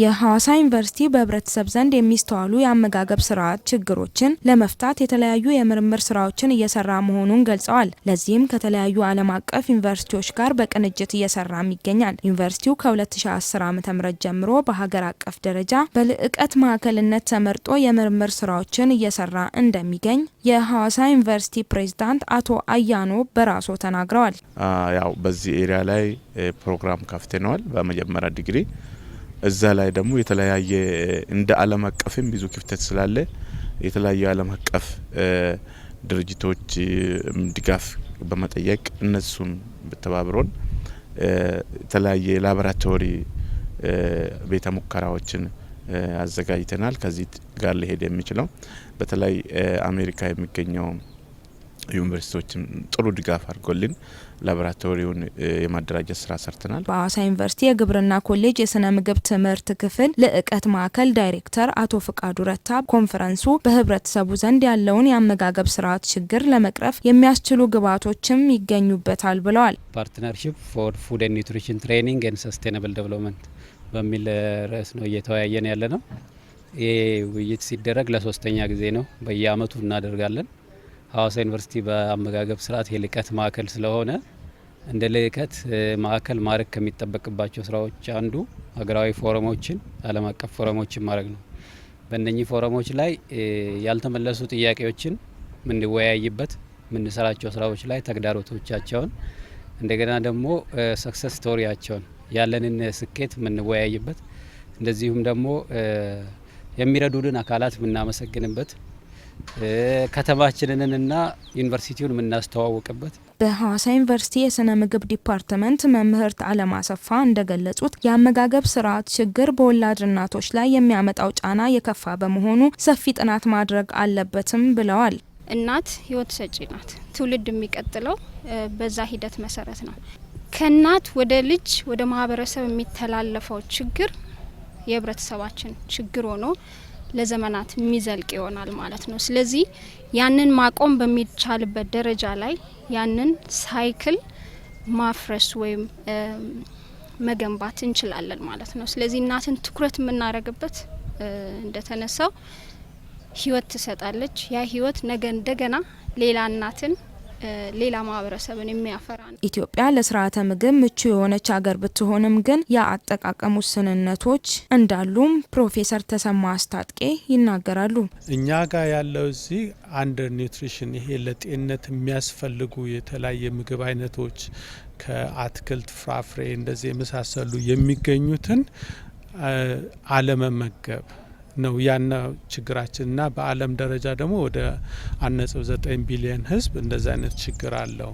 የሐዋሳ ዩኒቨርሲቲ በህብረተሰብ ዘንድ የሚስተዋሉ የአመጋገብ ስርዓት ችግሮችን ለመፍታት የተለያዩ የምርምር ስራዎችን እየሰራ መሆኑን ገልጸዋል። ለዚህም ከተለያዩ ዓለም አቀፍ ዩኒቨርሲቲዎች ጋር በቅንጅት እየሰራም ይገኛል። ዩኒቨርሲቲው ከ2010 ዓ.ም ጀምሮ በሀገር አቀፍ ደረጃ በልዕቀት ማዕከልነት ተመርጦ የምርምር ስራዎችን እየሰራ እንደሚገኝ የሐዋሳ ዩኒቨርሲቲ ፕሬዝዳንት አቶ አያኖ በራሶ ተናግረዋል። ያው በዚህ ኤሪያ ላይ ፕሮግራም ከፍተናል። በመጀመሪያ ዲግሪ እዛ ላይ ደግሞ የተለያየ እንደ ዓለም አቀፍም ብዙ ክፍተት ስላለ የተለያየ ዓለም አቀፍ ድርጅቶች ድጋፍ በመጠየቅ እነሱን በተባብሮን የተለያየ ላቦራቶሪ ቤተ ሙከራዎችን አዘጋጅተናል። ከዚህ ጋር ሊሄድ የሚችለው በተለይ አሜሪካ የሚገኘው ዩኒቨርሲቲዎችም ጥሩ ድጋፍ አድርጎልን ላቦራቶሪውን የማደራጀት ስራ ሰርተናል። በሐዋሳ ዩኒቨርሲቲ የግብርና ኮሌጅ የስነ ምግብ ትምህርት ክፍል ልዕቀት ማዕከል ዳይሬክተር አቶ ፍቃዱ ረታ ኮንፈረንሱ በህብረተሰቡ ዘንድ ያለውን የአመጋገብ ስርዓት ችግር ለመቅረፍ የሚያስችሉ ግብዓቶችም ይገኙበታል ብለዋል። ፓርትነርሺፕ ፎር ፉድ ኤንድ ኒውትሪሽን ትሬኒንግ ኤንድ ሰስቴናብል ዴቨሎፕመንት በሚል ርዕስ ነው እየተወያየን ያለ ነው። ይህ ውይይት ሲደረግ ለሶስተኛ ጊዜ ነው። በየአመቱ እናደርጋለን። ሐዋሳ ዩኒቨርሲቲ በአመጋገብ ስርዓት የልዕቀት ማዕከል ስለሆነ እንደ ልዕቀት ማዕከል ማድረግ ከሚጠበቅባቸው ስራዎች አንዱ ሀገራዊ ፎረሞችን፣ ዓለም አቀፍ ፎረሞችን ማድረግ ነው። በእነኚህ ፎረሞች ላይ ያልተመለሱ ጥያቄዎችን ምንወያይበት፣ ምንሰራቸው ስራዎች ላይ ተግዳሮቶቻቸውን እንደገና ደግሞ ሰክሰስ ስቶሪያቸውን ያለንን ስኬት ምንወያይበት፣ እንደዚሁም ደግሞ የሚረዱልን አካላት ምናመሰግንበት፣ ከተማችንንና ዩኒቨርሲቲውን የምናስተዋውቅበት። በሐዋሳ ዩኒቨርሲቲ የስነ ምግብ ዲፓርትመንት መምህርት አለም አሰፋ እንደገለጹት የአመጋገብ ስርዓት ችግር በወላድ እናቶች ላይ የሚያመጣው ጫና የከፋ በመሆኑ ሰፊ ጥናት ማድረግ አለበትም ብለዋል። እናት ህይወት ሰጪ ናት። ትውልድ የሚቀጥለው በዛ ሂደት መሰረት ነው። ከእናት ወደ ልጅ ወደ ማህበረሰብ የሚተላለፈው ችግር የህብረተሰባችን ችግር ሆኖ ለዘመናት የሚዘልቅ ይሆናል ማለት ነው። ስለዚህ ያንን ማቆም በሚቻልበት ደረጃ ላይ ያንን ሳይክል ማፍረስ ወይም መገንባት እንችላለን ማለት ነው። ስለዚህ እናትን ትኩረት የምናደርግበት እንደተነሳው ህይወት ትሰጣለች። ያ ህይወት ነገ እንደገና ሌላ እናትን ሌላ ማህበረሰብን የሚያፈራ ነው። ኢትዮጵያ ለስርዓተ ምግብ ምቹ የሆነች ሀገር ብትሆንም ግን የአጠቃቀም ውስንነቶች እንዳሉም ፕሮፌሰር ተሰማ አስታጥቄ ይናገራሉ። እኛ ጋር ያለው እዚህ አንደር ኒውትሪሽን፣ ይሄ ለጤንነት የሚያስፈልጉ የተለያየ ምግብ አይነቶች ከአትክልት፣ ፍራፍሬ እንደዚህ የመሳሰሉ የሚገኙትን አለመመገብ ነው ያና ችግራችንና በዓለም ደረጃ ደግሞ ወደ 1.9 ቢሊዮን ህዝብ እንደዛ አይነት ችግር አለው።